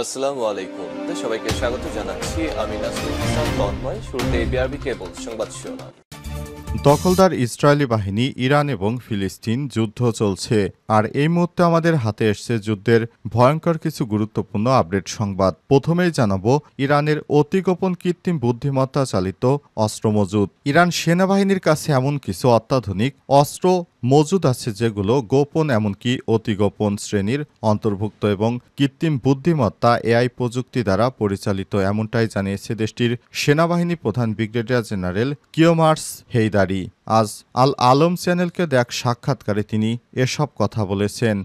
আসসালামু আলাইকুম। সবাইকে স্বাগত জানাচ্ছি। আমি নাসরুল ইসলাম তন্ময়। শুরুতে বিআরবি কেবল সংবাদ শিরোনাম। দখলদার ইসরায়েলি বাহিনী, ইরান এবং ফিলিস্তিন যুদ্ধ চলছে। আর এই মুহূর্তে আমাদের হাতে এসছে যুদ্ধের ভয়ঙ্কর কিছু গুরুত্বপূর্ণ আপডেট সংবাদ। প্রথমেই জানাবো ইরানের অতি গোপন কৃত্রিম বুদ্ধিমত্তা চালিত অস্ত্র মজুদ। ইরান সেনাবাহিনীর কাছে এমন কিছু অত্যাধুনিক অস্ত্র মজুদ আছে যেগুলো গোপন, এমনকি অতি গোপন শ্রেণীর অন্তর্ভুক্ত এবং কৃত্রিম বুদ্ধিমত্তা এআই প্রযুক্তি দ্বারা পরিচালিত, এমনটাই জানিয়েছে দেশটির সেনাবাহিনী প্রধান ব্রিগেডিয়ার জেনারেল কিওমার্স হেইদারি। আজ আল আলম চ্যানেলকে দেখ সাক্ষাৎকারে তিনি এসব কথা বলেছেন।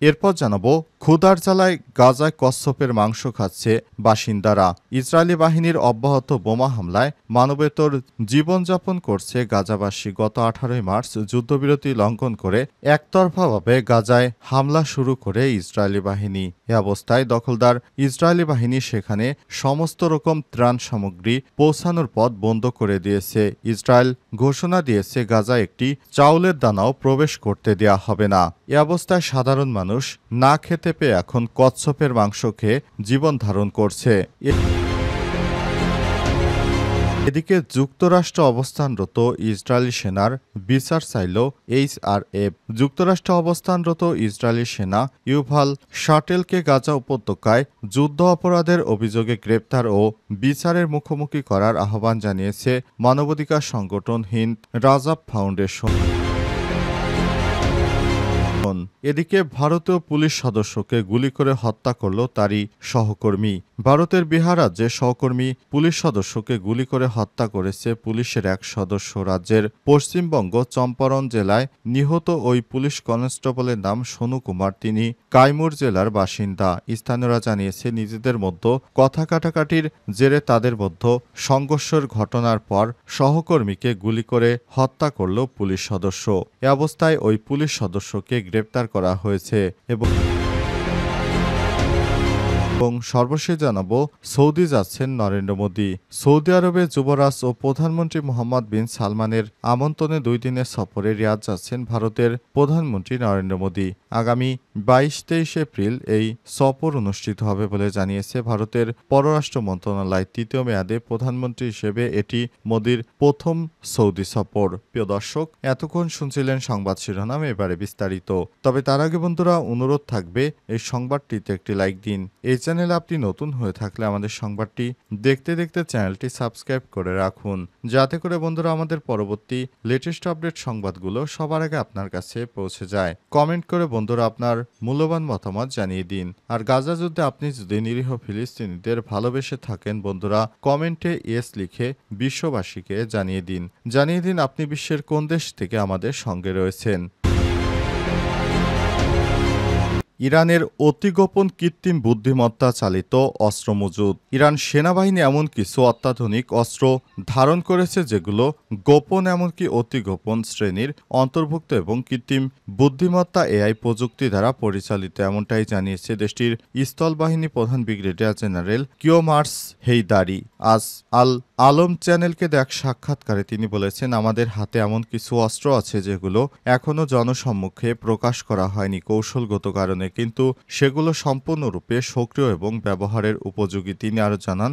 এরপর জানাবো ক্ষুধার জ্বালায় গাজায় কচ্ছপের মাংস খাচ্ছে বাসিন্দারা। ইসরায়েলি বাহিনীর অব্যাহত বোমা হামলায় মানবেতর জীবনযাপন করছে গাজাবাসী। গত 18 মার্চ যুদ্ধবিরতি লঙ্ঘন করে একতরফাভাবে গাজায় হামলা শুরু করে ইসরায়েলি বাহিনী। এ অবস্থায় দখলদার ইসরায়েলি বাহিনী সেখানে সমস্ত রকম ত্রাণ সামগ্রী পৌঁছানোর পথ বন্ধ করে দিয়েছে। ইসরায়েল ঘোষণা দিয়েছে গাজায় একটি চাউলের দানাও প্রবেশ করতে দেয়া হবে না। এ অবস্থায় সাধারণ মানুষ না খেতে পেয়ে এখন কচ্ছপের মাংস খেয়ে জীবন ধারণ করছে। এদিকে যুক্তরাষ্ট্র অবস্থানরত ইসরায়েলি সেনার বিচার চাইল এইচআরএফ। যুক্তরাষ্ট্রে অবস্থানরত ইসরায়েলি সেনা ইউভাল শাটেলকে গাজা উপত্যকায় যুদ্ধ অপরাধের অভিযোগে গ্রেপ্তার ও বিচারের মুখোমুখি করার আহ্বান জানিয়েছে মানবাধিকার সংগঠন হিন্দ রাজাব ফাউন্ডেশন। এদিকে ভারতীয় পুলিশ সদস্যকে গুলি করে হত্যা করল তারই সহকর্মী। ভারতের বিহার রাজ্যে সহকর্মী পুলিশ সদস্যকে গুলি করে হত্যা করেছে পুলিশের এক সদস্য। রাজ্যের পশ্চিমবঙ্গ চম্পারণ জেলায় নিহত ওই পুলিশ কনস্টেবলের নাম সোনু কুমার। তিনি কাইমুর জেলার বাসিন্দা। স্থানীয়রা জানিয়েছে নিজেদের মধ্যে কথা কাটাকাটির জেরে তাদের মধ্যে সংঘর্ষের ঘটনার পর সহকর্মীকে গুলি করে হত্যা করল পুলিশ সদস্য। এ অবস্থায় ওই পুলিশ সদস্যকে গ্রেপ্তার করা হয়েছে। এবং সর্বশেষ জানাবো সৌদি যাচ্ছেন নরেন্দ্র মোদী। সৌদি আরবে যুবরাজ ও প্রধানমন্ত্রী মোহাম্মদ বিন সালমানের আমন্ত্রণে 2 দিনের সফরে রিয়াদ যাচ্ছেন ভারতের প্রধানমন্ত্রী নরেন্দ্র মোদী। আগামী 22-23 এপ্রিল এই সফর অনুষ্ঠিত হবে বলে জানিয়েছে ভারতের পররাষ্ট্র মন্ত্রণালয়। 3য় মেয়াদে প্রধানমন্ত্রী হিসেবে এটি মোদীর প্রথম সৌদি সফর। প্রিয় দর্শক, এতক্ষণ শুনছিলেন সংবাদ শিরোনাম, এবারে বিস্তারিত। তবে তার আগে বন্ধুরা অনুরোধ থাকবে এই সংবাদটিতে একটি লাইক দিন। এই চ্যানেলে আপনি নতুন হয়ে থাকলে আমাদের সংবাদটি দেখতে দেখতে চ্যানেলটি সাবস্ক্রাইব করে রাখুন, যাতে করে বন্ধুরা আমাদের পরবর্তী লেটেস্ট আপডেট সংবাদগুলো সবার আগে আপনার কাছে পৌঁছে যায়। কমেন্ট করে বন্ধুরা আপনার মূল্যবান মতামত জানিয়ে দিন। আর গাজা যুদ্ধে আপনি যদি নিরীহ ফিলিস্তিনিদের ভালোবেসে থাকেন বন্ধুরা, কমেন্টে ইয়েস লিখে বিশ্ববাসীকে জানিয়ে দিন আপনি বিশ্বের কোন দেশ থেকে আমাদের সঙ্গে রয়েছেন। ইরানের অতি গোপন কৃত্রিম বুদ্ধিমত্তা চালিত অস্ত্র মজুদ। ইরান সেনাবাহিনী এমন কিছু অত্যাধুনিক অস্ত্র ধারণ করেছে যেগুলো গোপন, এমনকি অতি গোপন শ্রেণীর অন্তর্ভুক্ত এবং কৃত্রিম বুদ্ধিমত্তা এআই প্রযুক্তি দ্বারা পরিচালিত, এমনটাই জানিয়েছে দেশটির স্থলবাহিনী প্রধান ব্রিগেডিয়ার জেনারেল কিওমার্স হেইদারি। আজ আল আলম চ্যানেলকে দেখ সাক্ষাৎকারে তিনি বলেছেন, আমাদের হাতে এমন কিছু অস্ত্র আছে যেগুলো এখনও জনসম্মুখে প্রকাশ করা হয়নি কৌশলগত কারণে, কিন্তু সেগুলো সম্পূর্ণরূপে সক্রিয় এবং ব্যবহারের উপযোগী। তিনি আরও জানান,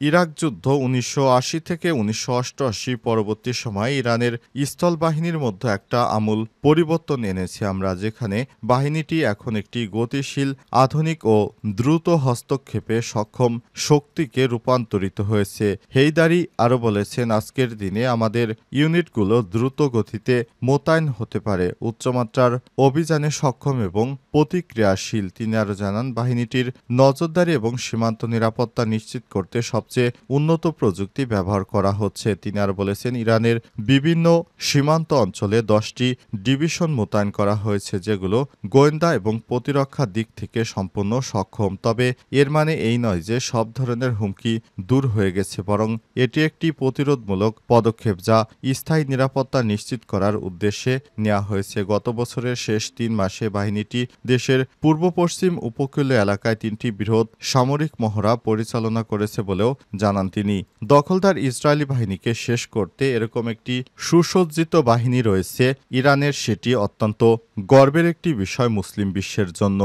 ইরাক যুদ্ধ 1980 থেকে 1988 পরবর্তী সময়ে ইরানের স্থল বাহিনীর মধ্যে একটা আমূল পরিবর্তন এনেছে আমরা, যেখানে বাহিনীটি এখন একটি গতিশীল, আধুনিক ও দ্রুত হস্তক্ষেপে সক্ষম শক্তিকে রূপান্তরিত হয়েছে। হেইদারি আরও বলেছেন, আজকের দিনে আমাদের ইউনিটগুলো দ্রুত গতিতে মোতায়েন হতে পারে, উচ্চমাত্রার অভিযানে সক্ষম এবং প্রতিক্রিয়াশীল। তিনি আরও জানান, বাহিনীটির নজরদারি এবং সীমান্ত নিরাপত্তা নিশ্চিত করতে সবচেয়ে উন্নত প্রযুক্তি ব্যবহার করা হচ্ছে। তিনি আরও বলেছেন, ইরানের বিভিন্ন সীমান্ত অঞ্চলে 10টি ডিভিশন মোতায়েন করা হয়েছে যেগুলো গোয়েন্দা এবং প্রতিরক্ষা দিক থেকে সম্পূর্ণ সক্ষম। তবে এর মানে এই নয় যে সব ধরনের হুমকি দূর হয়ে গেছে, বরং এটি একটি প্রতিরোধমূলক পদক্ষেপ যা স্থায়ী নিরাপত্তা নিশ্চিত করার উদ্দেশ্যে নেওয়া হয়েছে। গত বছরের শেষ 3 মাসে বাহিনীটি দেশটির দেশের পূর্ব পশ্চিম উপকূলীয় এলাকায় 3টি বৃহৎ সামরিক মহড়া পরিচালনা করেছে বলেও জানান তিনি। দখলদার ইসরায়েলি বাহিনীকে শেষ করতে এরকম একটি সুসজ্জিত বাহিনী রয়েছে ইরানের, সেটি অত্যন্ত গর্বের একটি বিষয় মুসলিম বিশ্বের জন্য।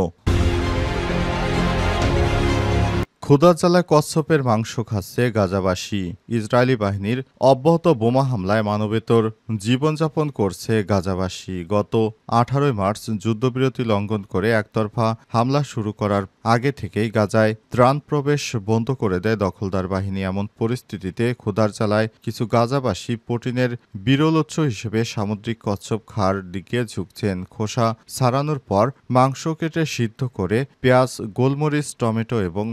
ক্ষুধার জ্বালায় কচ্ছপের মাংস খাচ্ছে গাজাবাসী। ইসরায়েলি বাহিনীর অব্যাহত বোমা হামলায় মানবেতর জীবনযাপন করছে গাজাবাসী। গত 18 মার্চ যুদ্ধবিরতি লঙ্ঘন করে একতরফা হামলা শুরু করার আগে থেকেই গাজায় ত্রাণ প্রবেশ বন্ধ করে দেয় দখলদার বাহিনী। এমন পরিস্থিতিতে ক্ষুধার জ্বালায় কিছু গাজাবাসী প্রোটিনের বিরল উৎস হিসেবে সামুদ্রিক কচ্ছপ খাওয়ার দিকে ঝুঁকছেন। খোসা ছাড়ানোর পর মাংস কেটে সিদ্ধ করে পেঁয়াজ, গোলমরিচ, টমেটো এবং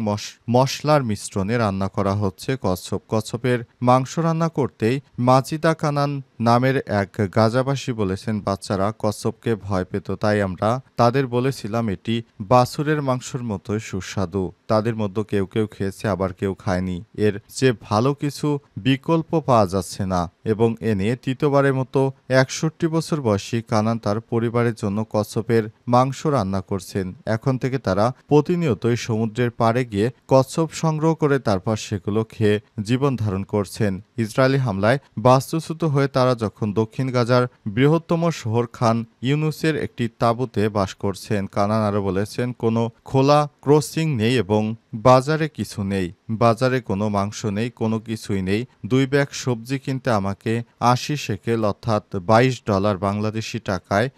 মশলার মিশ্রণে রান্না করা হচ্ছে কচ্ছপ। কচ্ছপের মাংস রান্না করতেই মাজিদা কানান নামের এক গাজাবাসী বলেছেন, বাচ্চারা কচ্ছপকে ভয় পেত, তাই আমরা তাদের বলেছিলাম এটি বাছুরের মাংসের মতোই সুস্বাদু। তাদের মধ্যে কেউ কেউ খেয়েছে, আবার কেউ খায়নি। এর যে ভালো কিছু বিকল্প পাওয়া যাচ্ছে না। এবং এ নিয়ে তৃতীয়বারের মতো 61 বছর বয়সী কানান তার পরিবারের জন্য কচ্ছপের মাংস রান্না করছেন। এখন থেকে তারা প্রতিনিয়তই সমুদ্রের পাড়ে গিয়ে কচ্ছপ সংগ্রহ করে তারপর সেগুলো খেয়ে জীবন ধারণ করছেন। ইসরায়েলি হামলায় বাস্তুচ্যুত হয়ে তারা যখন দক্ষিণ গাজার বৃহত্তম শহর খান ইউনুসের একটি তাঁবুতে বাস করছেন। কানান আরও বলেছেন, কোনো খোলা ক্রসিং নেই এবং বাজারে কিছু নেই। বাজারে কোনো মাংস নেই, কোনো কিছুই নেই। 2 ব্যাগ সবজি কিনতে আমাকে 80 শেকেল অর্থাৎ $22 বাংলাদেশি টাকায়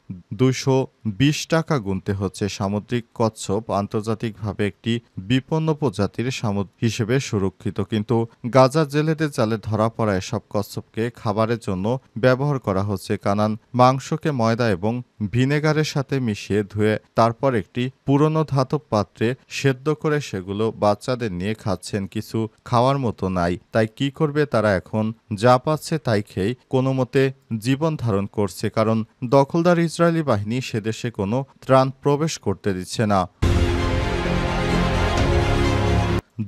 220 টাকা গুনতে হচ্ছে। সামুদ্রিক কচ্ছপ আন্তর্জাতিকভাবে একটি বিপন্ন প্রজাতির হিসেবে সুরক্ষিত, কিন্তু গাজার জেলেদের জালে ধরা পড়া এসব কচ্ছপকে খাবারের জন্য ব্যবহার করা হচ্ছে। কানান মাংসকে ময়দা এবং ভিনেগারের সাথে মিশিয়ে ধুয়ে তারপর একটি পুরনো ধাতব পাত্রে সেদ্ধ করে সেগুলো বাচ্চাদের নিয়ে খাচ্ছেন। কিছু খাওয়ার মতো নাই, তাই কি করবে তারা? এখন যা পাচ্ছে তাই খেয়ে কোনো মতে জীবন ধারণ করছে, কারণ দখলদার ইসরায়েলি বাহিনী সেদেশে কোনো ত্রাণ প্রবেশ করতে দিচ্ছে না।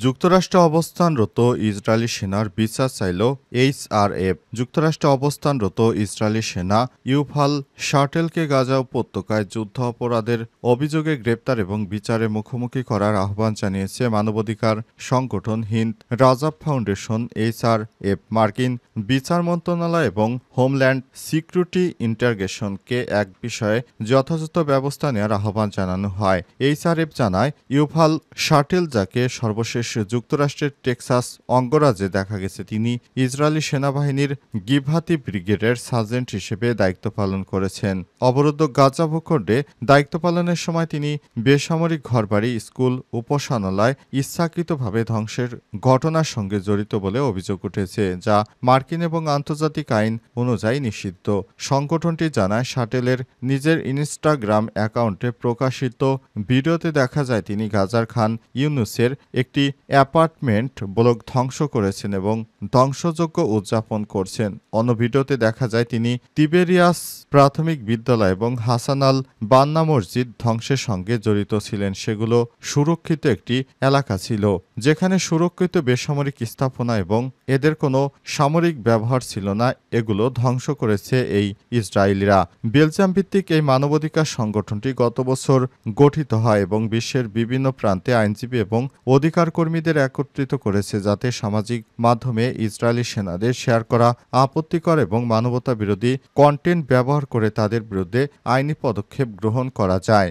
যুক্তরাষ্ট্রে অবস্থানরত ইসরায়েলি সেনার বিচার চাইল এইচআরএফ। যুক্তরাষ্ট্রে অবস্থানরত ইসরায়েলি সেনা ইউভাল শার্টেলকে গাজা উপত্যকায় যুদ্ধ অপরাধের অভিযোগে গ্রেপ্তার এবং বিচারের মুখোমুখি করার আহ্বান জানিয়েছে মানবাধিকার সংগঠন হিন্দ রাজাব ফাউন্ডেশন। এইচআরএফ মার্কিন বিচার মন্ত্রণালয় এবং হোমল্যান্ড সিকিউরিটি ইন্টারগেশনকে এক বিষয়ে যথাযথ ব্যবস্থা নেওয়ার আহ্বান জানানো হয়। এইচআরএফ জানায়, ইউভাল শার্টেল, যাকে সর্বশেষ যুক্তরাষ্ট্রের টেক্সাস অঙ্গরাজ্যে দেখা গেছে, তিনি ইসরায়েলি সেনাবাহিনীর গিভাতি ব্রিগেডের সার্জেন্ট হিসেবে দায়িত্ব পালন করেছেন। অবরুদ্ধ গাজা ভূখণ্ডে দায়িত্ব পালনের সময় তিনি বেসামরিক ঘরবাড়ি, স্কুল, উপাসনালয় ইচ্ছাকৃতভাবে ধ্বংসের ঘটনার সঙ্গে জড়িত বলে অভিযোগ উঠেছে, যা মার্কিন এবং আন্তর্জাতিক আইন অনুযায়ী নিষিদ্ধ। সংগঠনটি জানায়, শাটেলের নিজের ইনস্টাগ্রাম অ্যাকাউন্টে প্রকাশিত ভিডিওতে দেখা যায় তিনি গাজার খান ইউনুসের একটি অ্যাপার্টমেন্ট ব্লক ধ্বংস করেছেন এবং ধ্বংসযজ্ঞ উদযাপন করছেন। অন্য ভিডিওতে দেখা যায় তিনি তিবেরিয়াস প্রাথমিক বিদ্যালয় এবং হাসান আল বান্না মসজিদ ধ্বংসের সঙ্গে জড়িত ছিলেন। সেগুলো সুরক্ষিত একটি এলাকা ছিল, যেখানে সুরক্ষিত বেসামরিক স্থাপনা এবং এদের কোনো সামরিক ব্যবহার ছিল না। এগুলো ধ্বংস করেছে এই ইসরায়েলিরা। বেলজিয়াম ভিত্তিক এই মানবাধিকার সংগঠনটি গত বছর গঠিত হয় এবং বিশ্বের বিভিন্ন প্রান্তে আইনজীবী এবং অধিকার কর্মীদের একত্রিত করেছে, যাতে সামাজিক মাধ্যমে ইসরায়েলি সেনাদের শেয়ার করা আপত্তিকর এবং মানবতা বিরোধী কন্টেন্ট ব্যবহার করে তাদের বিরুদ্ধে আইনি পদক্ষেপ গ্রহণ করা যায়।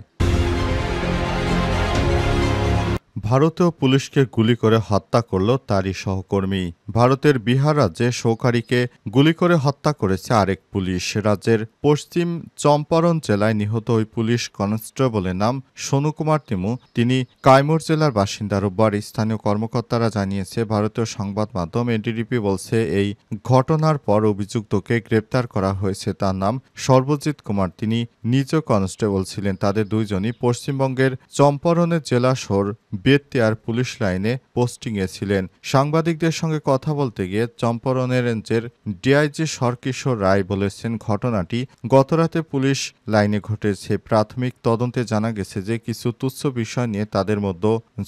ভারতীয় পুলিশকে গুলি করে হত্যা করল তারই সহকর্মী। ভারতের বিহার রাজ্যে সৌকারীকে গুলি করে হত্যা করেছে আরেক পুলিশ। রাজ্যের পশ্চিম চম্পারণ জেলায় নিহত ওই পুলিশ কনস্টেবলের নাম সোনু কুমার তিমু। তিনি কাইমুর জেলার বাসিন্দা। রোববার স্থানীয় কর্মকর্তারা জানিয়েছে। ভারতীয় সংবাদ মাধ্যম এনডিটিভি বলছে, এই ঘটনার পর অভিযুক্তকে গ্রেপ্তার করা হয়েছে। তার নাম সর্বজিৎ কুমার। তিনি নিজেও কনস্টেবল ছিলেন। তাদের দুইজনই পশ্চিমবঙ্গের চম্পারণের জেলা শহর বেত্তিয়ার পুলিশ লাইনে পোস্টিংয়ে ছিলেন। সাংবাদিকদের সঙ্গে কথা বলতে গিয়ে চম্পারণ রেঞ্জের ডিআইজি শরকিশোর রায় বলেছেন, ঘটনাটি গতরাতে পুলিশ লাইনে ঘটেছে। প্রাথমিক তদন্তে জানা গেছে যে কিছু তুচ্ছ বিষয় নিয়ে তাদের মধ্যে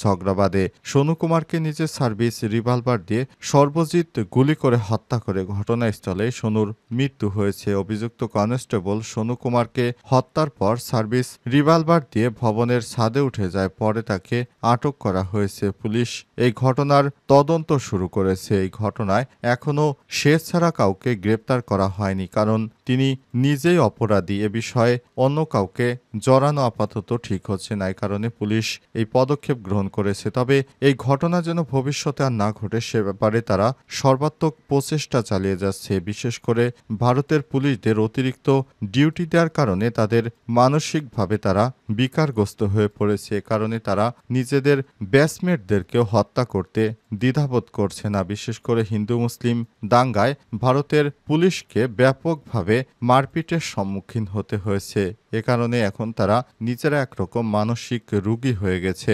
ঝগড়া বাঁধে। সোনু কুমারকে নিজের সার্ভিস রিভলভার দিয়ে সর্বজিৎ গুলি করে হত্যা করে ঘটনাস্থলে সোনুর মৃত্যু হয়েছে। অভিযুক্ত কনস্টেবল সোনু কুমারকে হত্যার পর সার্ভিস রিভলভার দিয়ে ভবনের ছাদে উঠে যায়। পরে তাকে আটক করা হয়েছে। পুলিশ এই ঘটনার তদন্ত শুরু করেছে। এই ঘটনায় এখনও সে ছাড়া কাউকে গ্রেপ্তার করা হয়নি, কারণ তিনি নিজেই অপরাধী। এ বিষয়ে অন্য কাউকে জড়ানো আপাতত ঠিক হচ্ছে না। এই কারণে পুলিশ এই পদক্ষেপ গ্রহণ করেছে। তবে এই ঘটনা যেন ভবিষ্যতে আর না ঘটে সে ব্যাপারে তারা সর্বাত্মক প্রচেষ্টা চালিয়ে যাচ্ছে। বিশেষ করে ভারতের পুলিশদের অতিরিক্ত ডিউটি দেওয়ার কারণে তাদের মানসিকভাবে তারা বিকারগ্রস্ত হয়ে পড়েছে। কারণে তারা নিজেদের ব্যাচমেটদেরকেও হত্যা করতে দ্বিধাবোধ করছে না। বিশেষ করে হিন্দু মুসলিম দাঙ্গায় ভারতের পুলিশকে ব্যাপকভাবে মারপিটের সম্মুখীন হতে হয়েছে। এ কারণে এখন তারা নিজেরা একরকম মানসিক রোগী হয়ে গেছে।